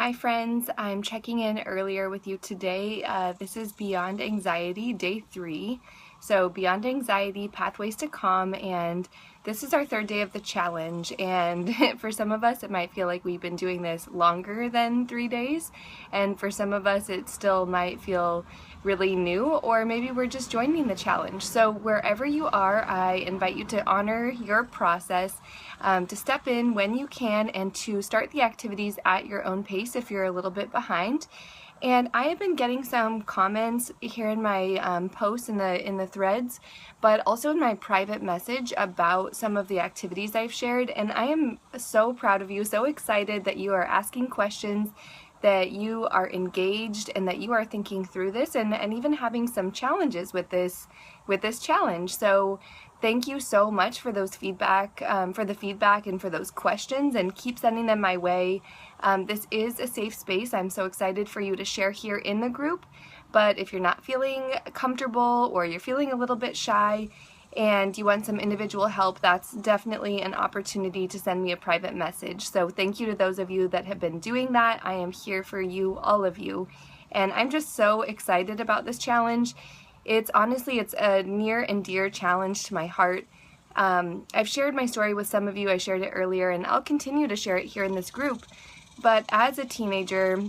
Hi friends, I'm checking in earlier with you today. This is Beyond Anxiety, day 3. So Beyond Anxiety, Pathways to Calm, and this is our third day of the challenge. And for some of us, it might feel like we've been doing this longer than 3 days. And for some of us, it still might feel really new, or maybe we're just joining the challenge. So wherever you are, I invite you to honor your process, to step in when you can, and to start the activities at your own pace if you're a little bit behind. And I have been getting some comments here in my posts in the threads, but also in my private message about some of the activities I've shared. And I am so proud of you, so excited that you are asking questions, that you are engaged, and that you are thinking through this, and even having some challenges with this challenge. So thank you so much for those feedback, for the feedback and for those questions, and keep sending them my way. This is a safe space. I'm so excited for you to share here in the group, but if you're not feeling comfortable or you're feeling a little bit shy and you want some individual help, that's definitely an opportunity to send me a private message. So thank you to those of you that have been doing that. I am here for you, all of you. And I'm just so excited about this challenge. It's a near and dear challenge to my heart. I've shared my story with some of you. I shared it earlier, and I'll continue to share it here in this group. But as a teenager,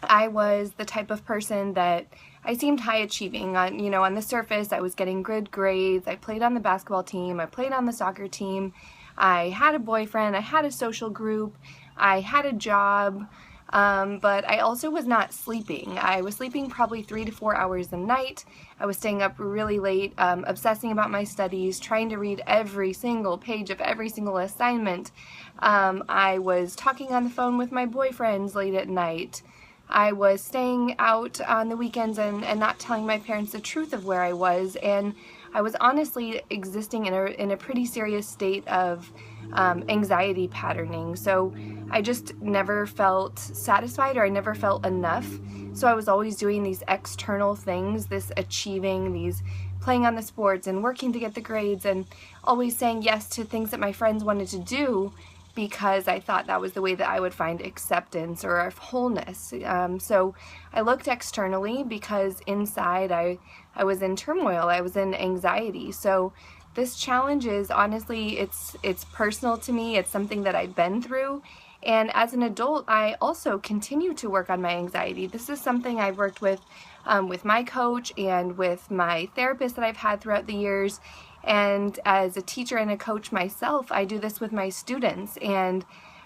I was the type of person that I seemed high achieving. On the surface, I was getting good grades. I played on the basketball team. I played on the soccer team. I had a boyfriend. I had a social group. I had a job. But I also was not sleeping. I was sleeping probably 3 to 4 hours a night. I was staying up really late, obsessing about my studies, trying to read every single page of every single assignment. I was talking on the phone with my boyfriends late at night. I was staying out on the weekends and not telling my parents the truth of where I was, and I was honestly existing in a pretty serious state of anxiety patterning. So I just never felt satisfied, or I never felt enough. So I was always doing these external things, this achieving, these playing on the sports and working to get the grades, and always saying yes to things that my friends wanted to do, because I thought that was the way that I would find acceptance or wholeness. So I looked externally because inside I was in turmoil, I was in anxiety. So this challenge is honestly, it's personal to me. It's something that I've been through. And as an adult, I also continue to work on my anxiety. This is something I've worked with my coach and with my therapist that I've had throughout the years. And as a teacher and a coach myself, I do this with my students, and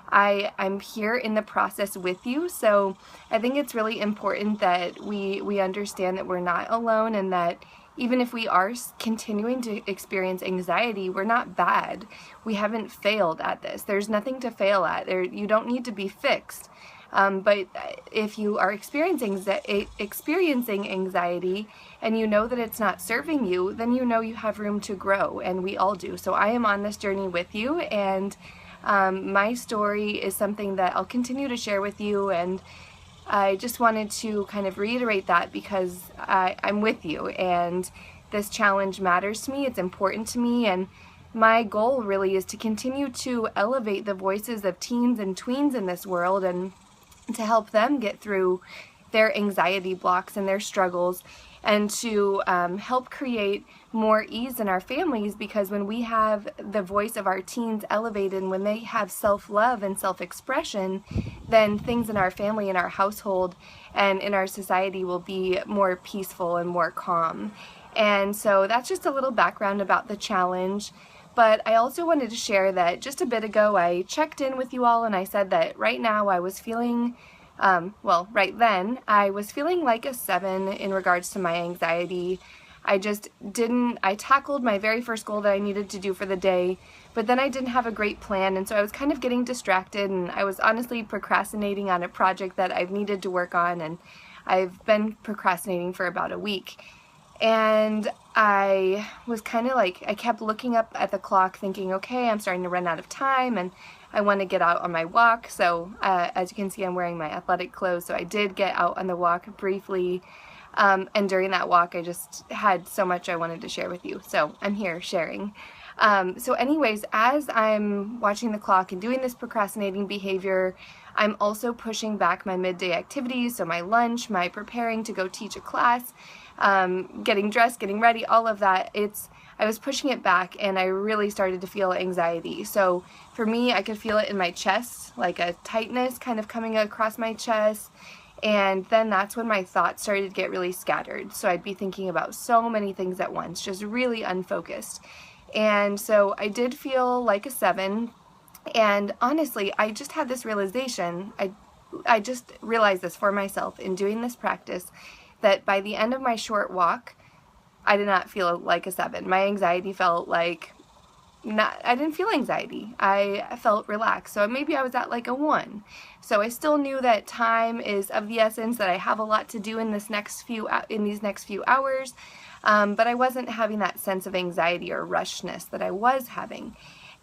I'm here in the process with you. So I think it's really important that we understand that we're not alone, and that even if we are continuing to experience anxiety, we're not bad. We haven't failed at this. There's nothing to fail at. You don't need to be fixed. But if you are experiencing anxiety and you know that it's not serving you, then you know you have room to grow, and we all do. So I am on this journey with you, and my story is something that I'll continue to share with you, and I just wanted to kind of reiterate that because I'm with you, and this challenge matters to me. It's important to me, and my goal really is to continue to elevate the voices of teens and tweens in this world, and to help them get through their anxiety blocks and their struggles, and to help create more ease in our families, because when we have the voice of our teens elevated, and when they have self-love and self-expression, then things in our family, in our household, and in our society will be more peaceful and more calm. And so that's just a little background about the challenge. But I also wanted to share that just a bit ago I checked in with you all, and I said that right now I was feeling, right then, I was feeling like a 7 in regards to my anxiety. I tackled my very first goal that I needed to do for the day, but then I didn't have a great plan, and so I was kind of getting distracted, and I was honestly procrastinating on a project that I've needed to work on, and I've been procrastinating for about a week. And I was kind of like, I kept looking up at the clock thinking, okay, I'm starting to run out of time, and I want to get out on my walk. So as you can see, I'm wearing my athletic clothes, so I did get out on the walk briefly. And during that walk, I just had so much I wanted to share with you. So I'm here sharing. So anyways, as I'm watching the clock and doing this procrastinating behavior, I'm also pushing back my midday activities, so my lunch, my preparing to go teach a class, getting dressed, getting ready, all of that. I was pushing it back, and I really started to feel anxiety. So for me, I could feel it in my chest, like a tightness kind of coming across my chest. And then that's when my thoughts started to get really scattered. So I'd be thinking about so many things at once, just really unfocused. And so I did feel like a 7. And honestly, I just had this realization. I just realized this for myself in doing this practice, that by the end of my short walk, I did not feel like a 7. My anxiety felt like I didn't feel anxiety. I felt relaxed. So maybe I was at like a 1. So I still knew that time is of the essence, that I have a lot to do in these next few hours. But I wasn't having that sense of anxiety or rushness that I was having.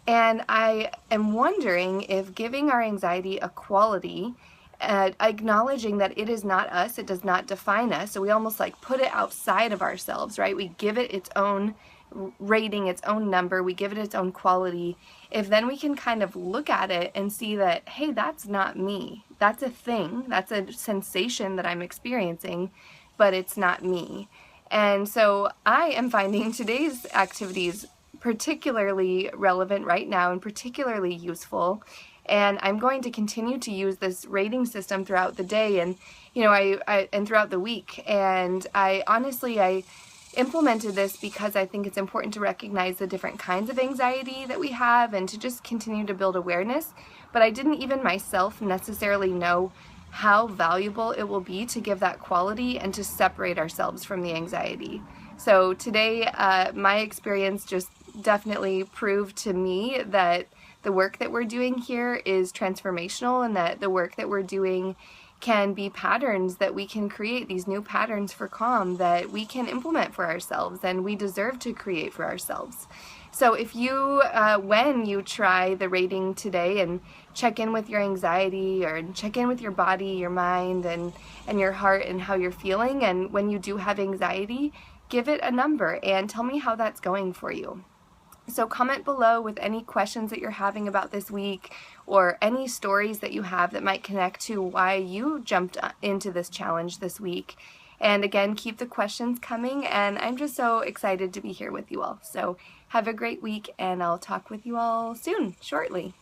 And I am wondering if giving our anxiety a quality, acknowledging that it is not us, it does not define us, so we almost like put it outside of ourselves, right? We give it its own rating, its own number, we give it its own quality. If then we can kind of look at it and see that, hey, that's not me. That's a thing, that's a sensation that I'm experiencing, but it's not me. And so I am finding today's activities particularly relevant right now and particularly useful. And I'm going to continue to use this rating system throughout the day and, and throughout the week. And I implemented this because I think it's important to recognize the different kinds of anxiety that we have and to just continue to build awareness. But I didn't even myself necessarily know how valuable it will be to give that quality and to separate ourselves from the anxiety. So today, my experience just definitely proved to me that the work that we're doing here is transformational, and that the work that we're doing can be patterns that we can create, these new patterns for calm that we can implement for ourselves and we deserve to create for ourselves. So if you, when you try the rating today and check in with your anxiety or check in with your body, your mind, and your heart and how you're feeling, and when you do have anxiety, give it a number and tell me how that's going for you. So comment below with any questions that you're having about this week, or any stories that you have that might connect to why you jumped into this challenge this week. And again, keep the questions coming, and I'm just so excited to be here with you all. So have a great week, and I'll talk with you all soon, shortly.